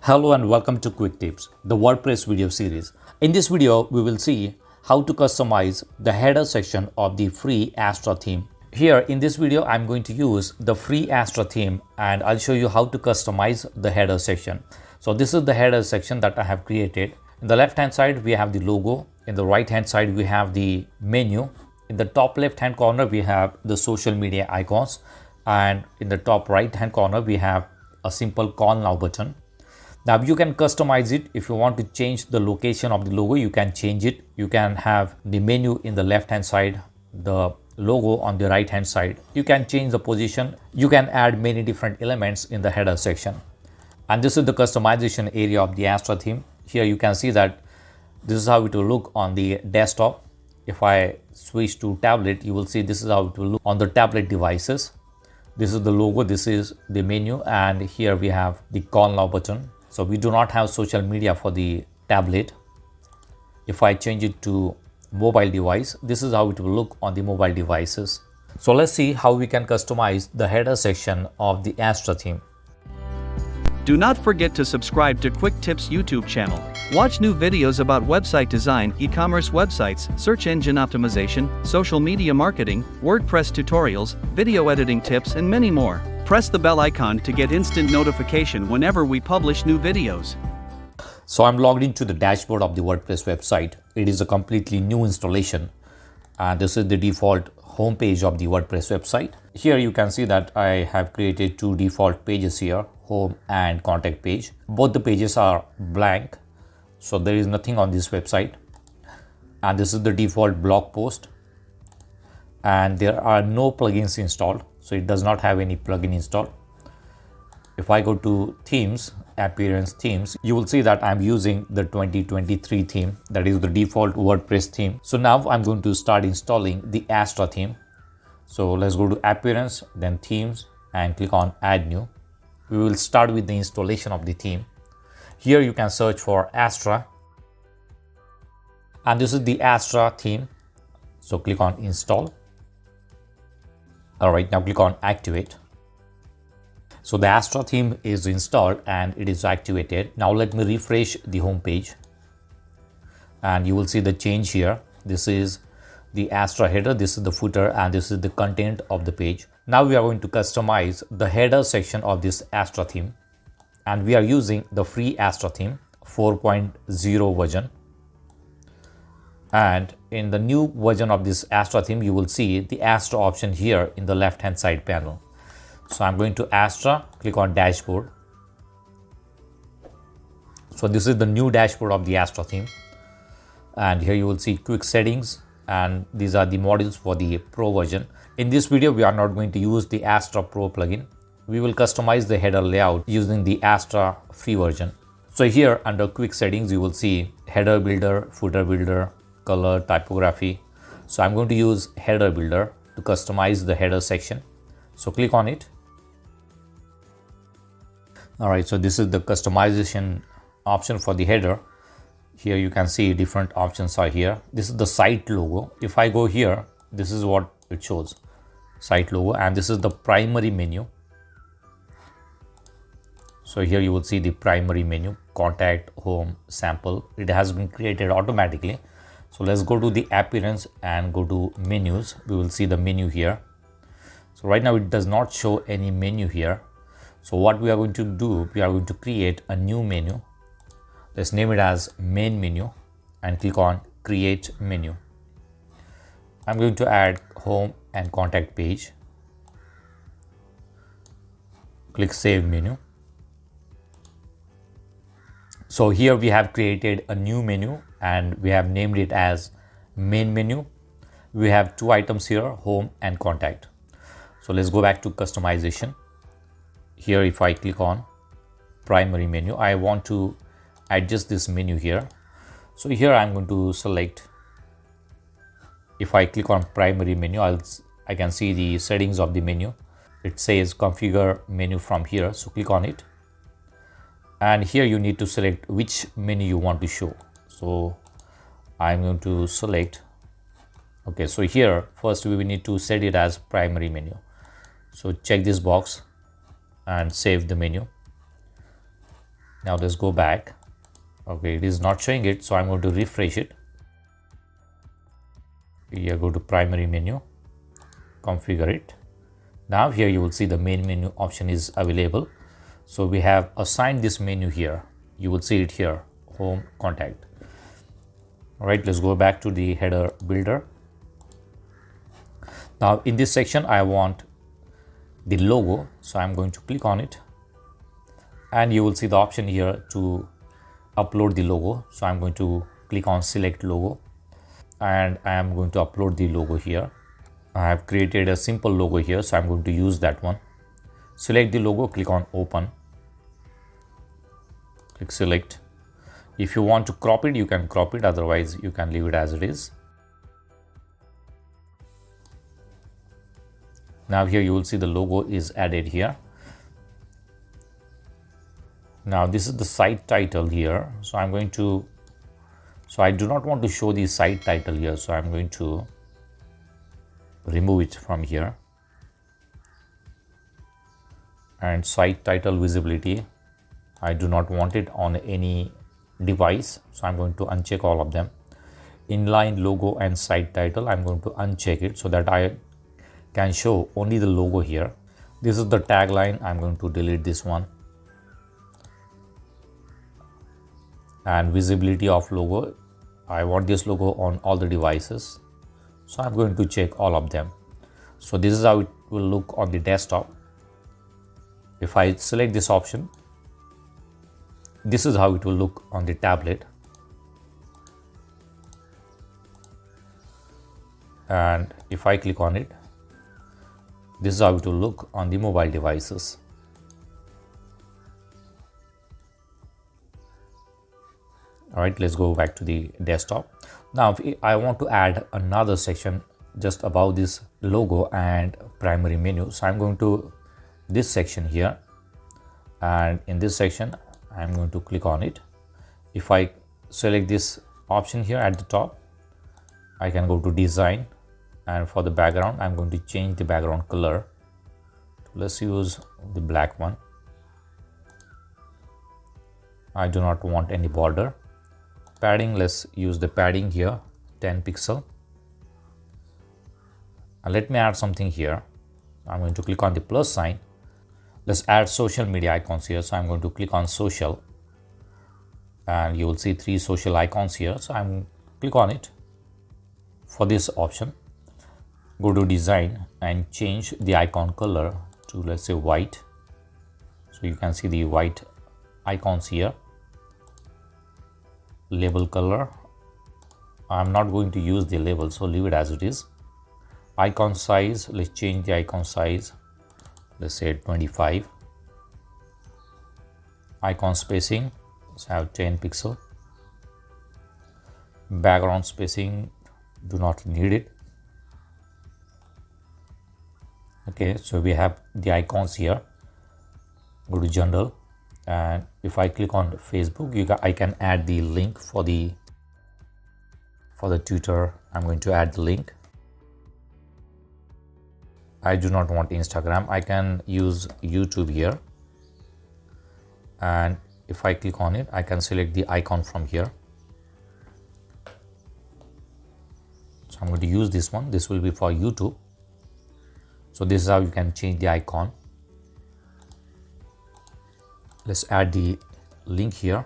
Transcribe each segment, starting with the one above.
Hello and welcome to Quick Tips, the WordPress video series. In this video, we will see how to customize the header section of the free Astra theme. Here in this video, I'm going to use the free Astra theme and I'll show you how to customize the header section. So this is the header section that I have created. In the left hand side, we have the logo. In the right hand side, we have the menu. In the top left hand corner, we have the social media icons. And in the top right hand corner, we have a simple call now button. Now you can customize it. If you want to change the location of the logo, you can change it. You can have the menu in the left hand side, the logo on the right hand side. You can change the position. You can add many different elements in the header section. And this is the customization area of the Astra theme. Here you can see that this is how it will look on the desktop. If I switch to tablet, you will see this is how it will look on the tablet devices. This is the logo, this is the menu, and here we have the call now button. So we do not have social media for the tablet. If I change it to mobile device, this is how it will look on the mobile devices. So let's see how we can customize the header section of the Astra theme. Do not forget to subscribe to Quick Tips YouTube channel. Watch new videos about website design, e-commerce websites, search engine optimization, social media marketing, WordPress tutorials, video editing tips, and many more. Press the bell icon to get instant notification whenever we publish new videos. So I'm logged into the dashboard of the WordPress website. It is a completely new installation. And this is the default homepage of the WordPress website. Here you can see that I have created two default pages here, home and contact page. Both the pages are blank, so there is nothing on this website. And this is the default blog post. And there are no plugins installed, so it does not have any plugin installed. If I go to themes, appearance themes, you will see that I'm using the 2023 theme, that is the default WordPress theme. So now I'm going to start installing the Astra theme. So let's go to appearance, then themes, and click on add new. We will start with the installation of the theme. Here you can search for Astra, and this is the Astra theme. So click on install. All right, now click on activate. So the Astra theme is installed and it is activated. Now let me refresh the home page and you will see the change here. This is the Astra header, this is the footer, and this is the content of the page. Now we are going to customize the header section of this Astra theme, and we are using the free Astra theme 4.0 version. And in the new version of this Astra theme, you will see the Astra option here in the left hand side panel. So I'm going to Astra, click on dashboard. So this is the new dashboard of the Astra theme. And here you will see quick settings, and these are the modules for the Pro version. In this video, we are not going to use the Astra Pro plugin. We will customize the header layout using the Astra free version. So here under quick settings, you will see header builder, footer builder, color, typography. So I'm going to use header builder to customize the header section. So click on it. All right, so this is the customization option for the header. Here you can see different options are here. This is the site logo. If I go here, this is what it shows, site logo, and this is the primary menu. So here you will see the primary menu, contact, home, sample. It has been created automatically. So let's go to the appearance and go to menus. We will see the menu here. So right now it does not show any menu here. So what we are going to do, we are going to create a new menu. Let's name it as main menu and click on create menu. I'm going to add home and contact page. Click save menu. So here we have created a new menu and we have named it as main menu. We have two items here, home and contact. So let's go back to customization. Here if I click on primary menu, I want to adjust this menu here. So here I'm going to select, if I click on primary menu, I can see the settings of the menu. It says configure menu from here, so click on it. And here you need to select which menu you want to show. So I'm going to select, okay, so here first we need to set it as primary menu. So check this box and save the menu. Now let's go back. Okay, it is not showing it, so I'm going to refresh it. Here, go to primary menu, configure it. Now here you will see the main menu option is available. So we have assigned this menu here. You will see it here, home, contact. All right, let's go back to the header builder. Now in this section, I want the logo. So I'm going to click on it, and you will see the option here to upload the logo. So I'm going to click on select logo, and I am going to upload the logo here. I have created a simple logo here, so I'm going to use that one. Select the logo, click on open, click select. If you want to crop it, you can crop it, otherwise you can leave it as it is. Now here you will see the logo is added here. Now this is the site title here, so I do not want to show the site title here, so I'm going to remove it from here. And site title visibility, I do not want it on any device, so I'm going to uncheck all of them. Inline logo and site title, I'm going to uncheck it so that I can show only the logo here. This is the tagline, I'm going to delete this one. And visibility of logo, I want this logo on all the devices, so I'm going to check all of them. So this is how it will look on the desktop. If I select this option, this is how it will look on the tablet. And if I click on it, this is how it will look on the mobile devices. All right, let's go back to the desktop. Now, if I want to add another section just above this logo and primary menu, so I'm going to this section here, and in this section, I'm going to click on it. If I select this option here at the top, I can go to design, and for the background, I'm going to change the background color. Let's use the black one. I do not want any border. Padding, let's use the padding here, 10 pixel. And let me add something here. I'm going to click on the plus sign. Let's add social media icons here. So I'm going to click on social, and you will see 3 social icons here. So I'm click on it. For this option, go to design and change the icon color to, let's say, white. So you can see the white icons here. Label color, I'm not going to use the label, so leave it as it is. Icon size, let's change the icon size, let's say 25. Icon spacing, let's have 10 pixel. Background spacing, do not need it. Okay, so we have the icons here. Go to general, and if I click on Facebook, I can add the link for the Twitter. I'm going to add the link. I do not want Instagram. I can use YouTube here, and if I click on it, I can select the icon from here. So I'm going to use this one. This will be for YouTube. So this is how you can change the icon. Let's add the link here.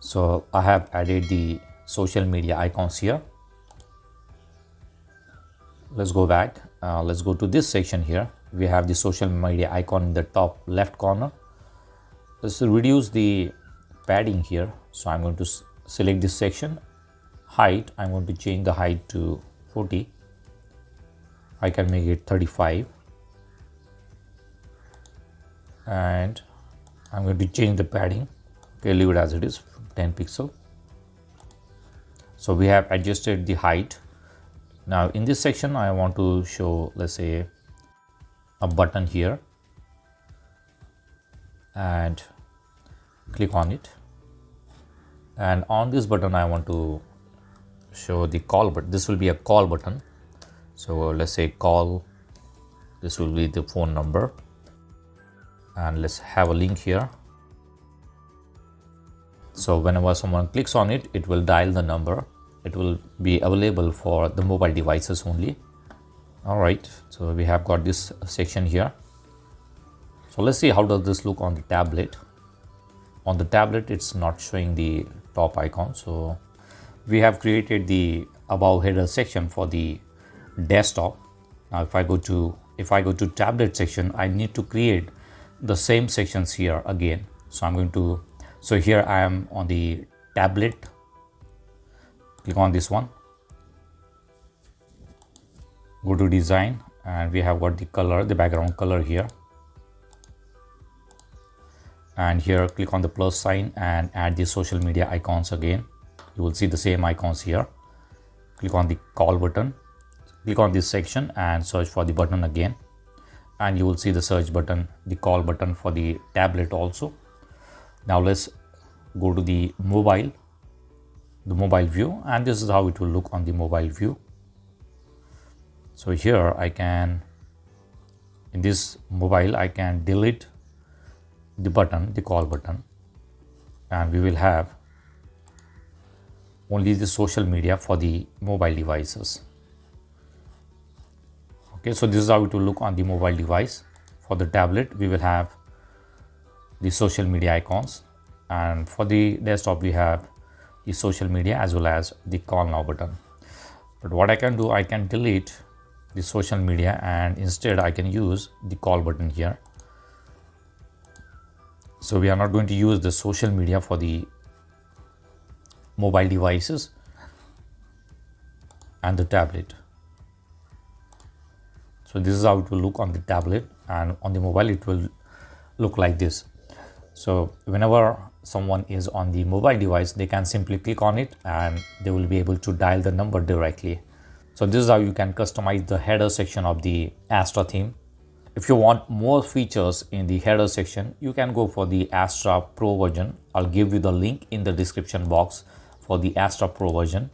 So I have added the social media icons here. Let's go back. Let's go to this section here. We have the social media icon in the top left corner. Let's reduce the padding here. So I'm going to select this section. Height, I'm going to change the height to 40. I can make it 35. And I'm going to change the padding. Okay, leave it as it is, 10 pixel. So we have adjusted the height. Now in this section, I want to show, let's say, a button here, and click on it. And on this button, I want to show the call button. This will be a call button. So let's say call, this will be the phone number. and let's have a link here. So whenever someone clicks on it, it will dial the number. It will be available for the mobile devices only. All right, so we have got this section here. So let's see how does this look on the tablet. On the tablet, it's not showing the top icon. So we have created the above header section for the desktop. Now if I go to tablet section, I need to create the same sections here again. So here I am on the tablet. Click on this one, go to design, and we have got the color, the background color here. And here click on the plus sign and add the social media icons again. You will see the same icons here. Click on the call button, click on this section and search for the button again, and you will see the search button, the call button for the tablet also. Now let's go to the mobile view, and this is how it will look on the mobile view. So here in this mobile I can delete the button, the call button, and we will have only the social media for the mobile devices. Okay, so this is how it will look on the mobile device. For the tablet, we will have the social media icons, and for the desktop we have the social media as well as the call now button. But what I can do, I can delete the social media and instead I can use the call button here. So we are not going to use the social media for the mobile devices and the tablet. So this is how it will look on the tablet, and on the mobile it will look like this. So whenever someone is on the mobile device, they can simply click on it and they will be able to dial the number directly. So this is how you can customize the header section of the Astra theme. If you want more features in the header section, you can go for the Astra Pro version. I'll give you the link in the description box for the Astra Pro version.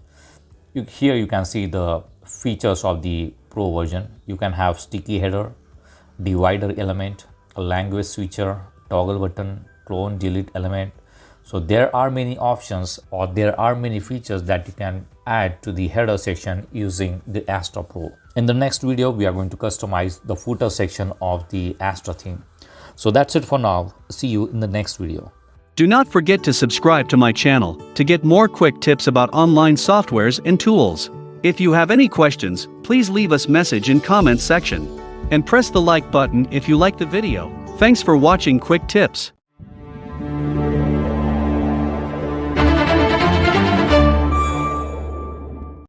Here you can see the features of the Pro version. You can have sticky header, divider element, a language switcher, toggle button, clone delete element. So there are many options, or there are many features that you can add to the header section using the Astra Pro. In the next video, we are going to customize the footer section of the Astra theme. So that's it for now. See you in the next video. Do not forget to subscribe to my channel to get more quick tips about online softwares and tools. If you have any questions, please leave us message in comments section. And press the like button if you like the video. Thanks for watching Quick Tips.